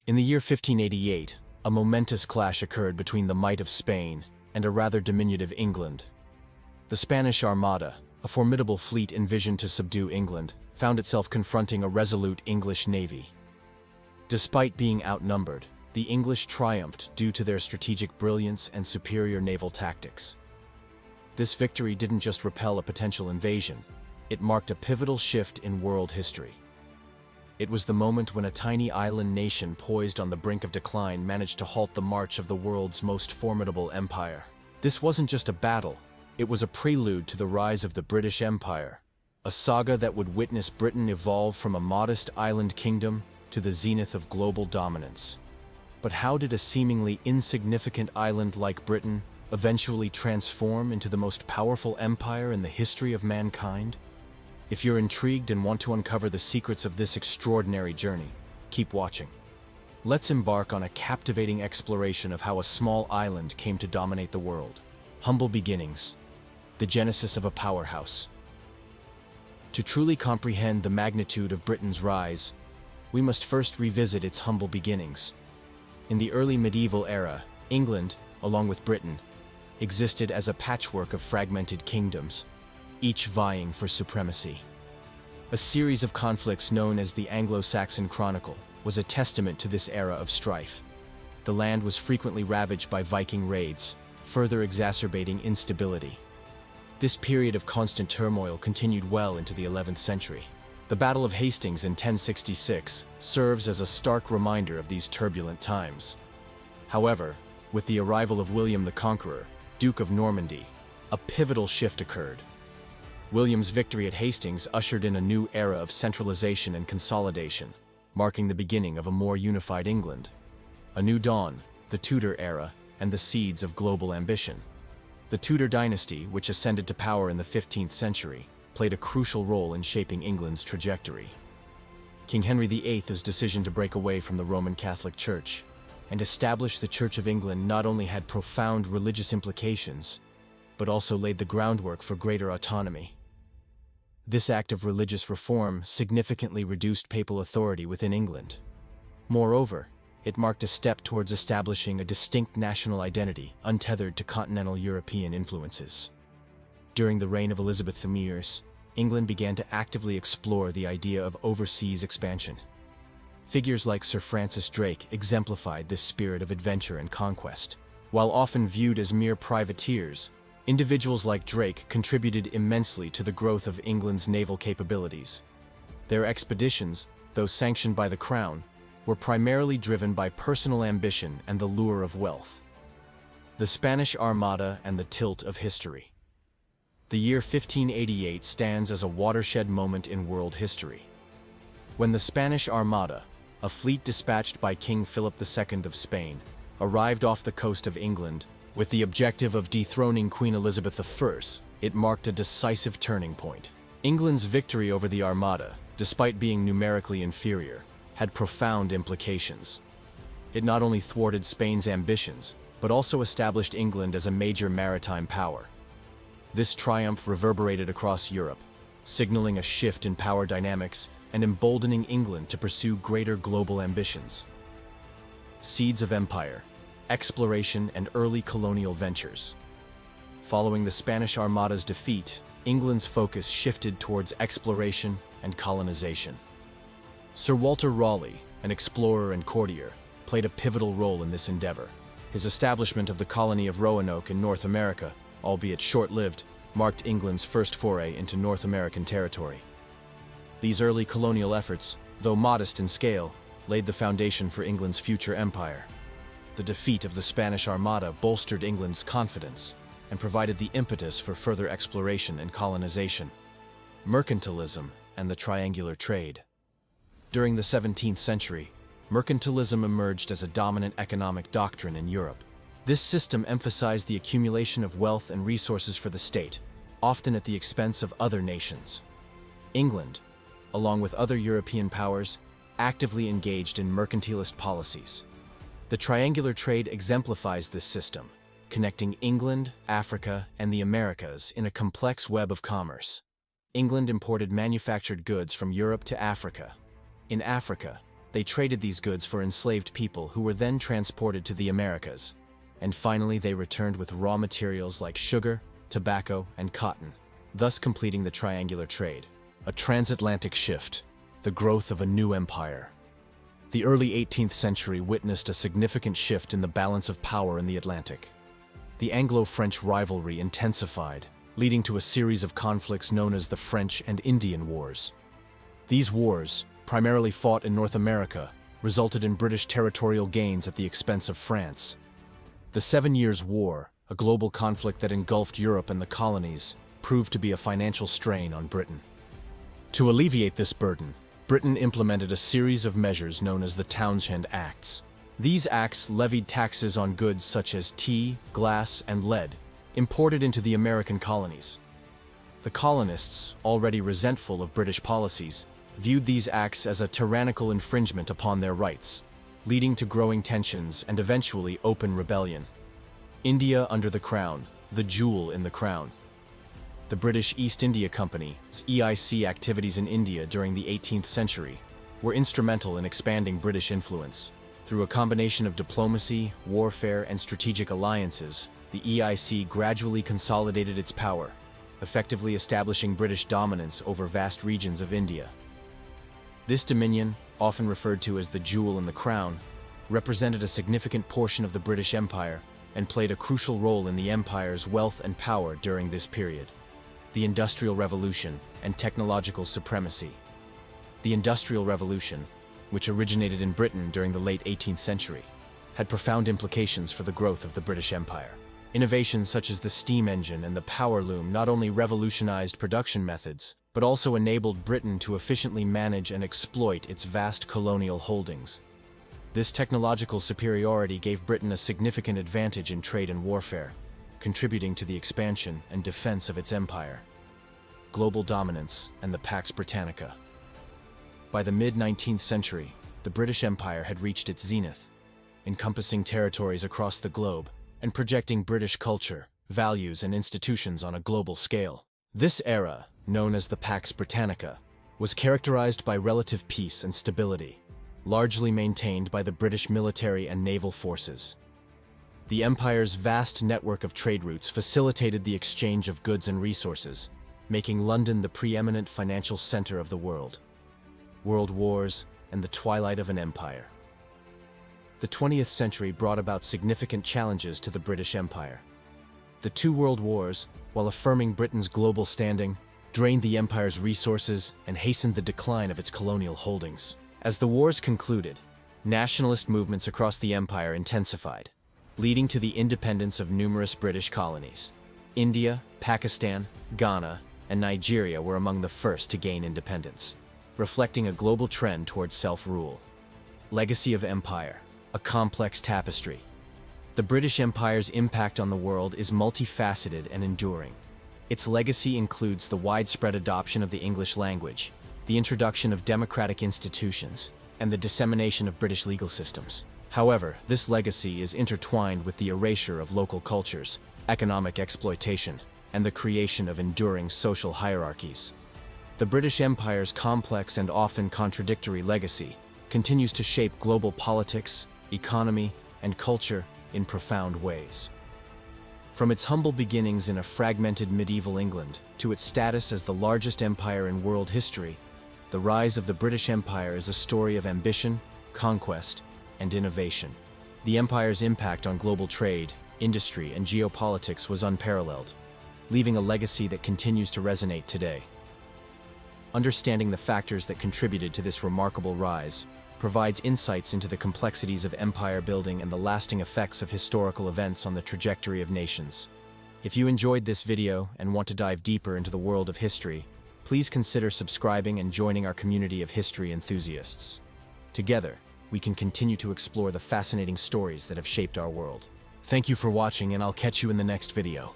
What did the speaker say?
In the year 1588, a momentous clash occurred between the might of Spain and a rather diminutive England. The Spanish Armada, a formidable fleet envisioned to subdue England, found itself confronting a resolute English navy. Despite being outnumbered, the English triumphed due to their strategic brilliance and superior naval tactics. This victory didn't just repel a potential invasion, it marked a pivotal shift in world history. It was the moment when a tiny island nation poised on the brink of decline managed to halt the march of the world's most formidable empire. This wasn't just a battle, it was a prelude to the rise of the British Empire, a saga that would witness Britain evolve from a modest island kingdom to the zenith of global dominance. But how did a seemingly insignificant island like Britain eventually transform into the most powerful empire in the history of mankind? If you're intrigued and want to uncover the secrets of this extraordinary journey, keep watching. Let's embark on a captivating exploration of how a small island came to dominate the world. Humble beginnings, the genesis of a powerhouse. To truly comprehend the magnitude of Britain's rise, we must first revisit its humble beginnings. In the early medieval era, England, along with Britain, existed as a patchwork of fragmented kingdoms, each vying for supremacy. A series of conflicts known as the Anglo-Saxon Chronicle was a testament to this era of strife. The land was frequently ravaged by Viking raids, further exacerbating instability. This period of constant turmoil continued well into the 11th century. The Battle of Hastings in 1066 serves as a stark reminder of these turbulent times. However, with the arrival of William the Conqueror, Duke of Normandy, a pivotal shift occurred. William's victory at Hastings ushered in a new era of centralization and consolidation, marking the beginning of a more unified England. A new dawn, the Tudor era, and the seeds of global ambition. The Tudor dynasty, which ascended to power in the 15th century, played a crucial role in shaping England's trajectory. King Henry VIII's decision to break away from the Roman Catholic Church and establish the Church of England not only had profound religious implications, but also laid the groundwork for greater autonomy. This act of religious reform significantly reduced papal authority within England. Moreover, it marked a step towards establishing a distinct national identity untethered to continental European influences. During the reign of Elizabeth the Mears, England began to actively explore the idea of overseas expansion. Figures like Sir Francis Drake exemplified this spirit of adventure and conquest. While often viewed as mere privateers, individuals like Drake contributed immensely to the growth of England's naval capabilities. Their expeditions, though sanctioned by the Crown, were primarily driven by personal ambition and the lure of wealth. The Spanish Armada and the tilt of history. The year 1588 stands as a watershed moment in world history. When the Spanish Armada, a fleet dispatched by King Philip II of Spain, arrived off the coast of England with the objective of dethroning Queen Elizabeth I, it marked a decisive turning point. England's victory over the Armada, despite being numerically inferior, had profound implications. It not only thwarted Spain's ambitions, but also established England as a major maritime power. This triumph reverberated across Europe, signaling a shift in power dynamics and emboldening England to pursue greater global ambitions. Seeds of empire, exploration, and early colonial ventures. Following the Spanish Armada's defeat, England's focus shifted towards exploration and colonization. Sir Walter Raleigh, an explorer and courtier, played a pivotal role in this endeavor. His establishment of the colony of Roanoke in North America, albeit short-lived, marked England's first foray into North American territory. These early colonial efforts, though modest in scale, laid the foundation for England's future empire. The defeat of the Spanish Armada bolstered England's confidence and provided the impetus for further exploration and colonization. Mercantilism and the triangular trade. During the 17th century, mercantilism emerged as a dominant economic doctrine in Europe. This system emphasized the accumulation of wealth and resources for the state, often at the expense of other nations. England, along with other European powers, actively engaged in mercantilist policies. The triangular trade exemplifies this system, connecting England, Africa, and the Americas in a complex web of commerce. England imported manufactured goods from Europe to Africa. In Africa, they traded these goods for enslaved people who were then transported to the Americas. And finally, they returned with raw materials like sugar, tobacco, and cotton, thus completing the triangular trade. A transatlantic shift, the growth of a new empire. The early 18th century witnessed a significant shift in the balance of power in the Atlantic. The Anglo-French rivalry intensified, leading to a series of conflicts known as the French and Indian Wars. These wars, primarily fought in North America, resulted in British territorial gains at the expense of France. The 7 Years' War, a global conflict that engulfed Europe and the colonies, proved to be a financial strain on Britain. To alleviate this burden, Britain implemented a series of measures known as the Townshend Acts. These acts levied taxes on goods such as tea, glass, and lead, imported into the American colonies. The colonists, already resentful of British policies, viewed these acts as a tyrannical infringement upon their rights, leading to growing tensions and eventually open rebellion. India under the Crown, the jewel in the crown. The British East India Company's EIC activities in India during the 18th century were instrumental in expanding British influence. Through a combination of diplomacy, warfare, and strategic alliances, the EIC gradually consolidated its power, effectively establishing British dominance over vast regions of India. This dominion, often referred to as the jewel in the crown, represented a significant portion of the British Empire and played a crucial role in the empire's wealth and power during this period. The Industrial Revolution and technological supremacy. The Industrial Revolution, which originated in Britain during the late 18th century, had profound implications for the growth of the British Empire. Innovations such as the steam engine and the power loom not only revolutionized production methods, but also enabled Britain to efficiently manage and exploit its vast colonial holdings. This technological superiority gave Britain a significant advantage in trade and warfare, contributing to the expansion and defense of its empire. Global dominance and the Pax Britannica. By the mid-19th century, the British Empire had reached its zenith, encompassing territories across the globe and projecting British culture, values, and institutions on a global scale. This era, known as the Pax Britannica, was characterized by relative peace and stability, largely maintained by the British military and naval forces. The empire's vast network of trade routes facilitated the exchange of goods and resources, making London the preeminent financial center of the world. World wars and the twilight of an empire. The 20th century brought about significant challenges to the British Empire. The two world wars, while affirming Britain's global standing, drained the empire's resources and hastened the decline of its colonial holdings. As the wars concluded, nationalist movements across the empire intensified, leading to the independence of numerous British colonies. India, Pakistan, Ghana, and Nigeria were among the first to gain independence, reflecting a global trend towards self-rule. Legacy of empire, a complex tapestry. The British Empire's impact on the world is multifaceted and enduring. Its legacy includes the widespread adoption of the English language, the introduction of democratic institutions, and the dissemination of British legal systems. However, this legacy is intertwined with the erasure of local cultures, economic exploitation, and the creation of enduring social hierarchies. The British Empire's complex and often contradictory legacy continues to shape global politics, economy, and culture in profound ways. From its humble beginnings in a fragmented medieval England to its status as the largest empire in world history, the rise of the British Empire is a story of ambition, conquest, and innovation. The empire's impact on global trade, industry, and geopolitics was unparalleled, leaving a legacy that continues to resonate today. Understanding the factors that contributed to this remarkable rise provides insights into the complexities of empire building and the lasting effects of historical events on the trajectory of nations. If you enjoyed this video and want to dive deeper into the world of history, please consider subscribing and joining our community of history enthusiasts. Together, we can continue to explore the fascinating stories that have shaped our world. Thank you for watching, and I'll catch you in the next video.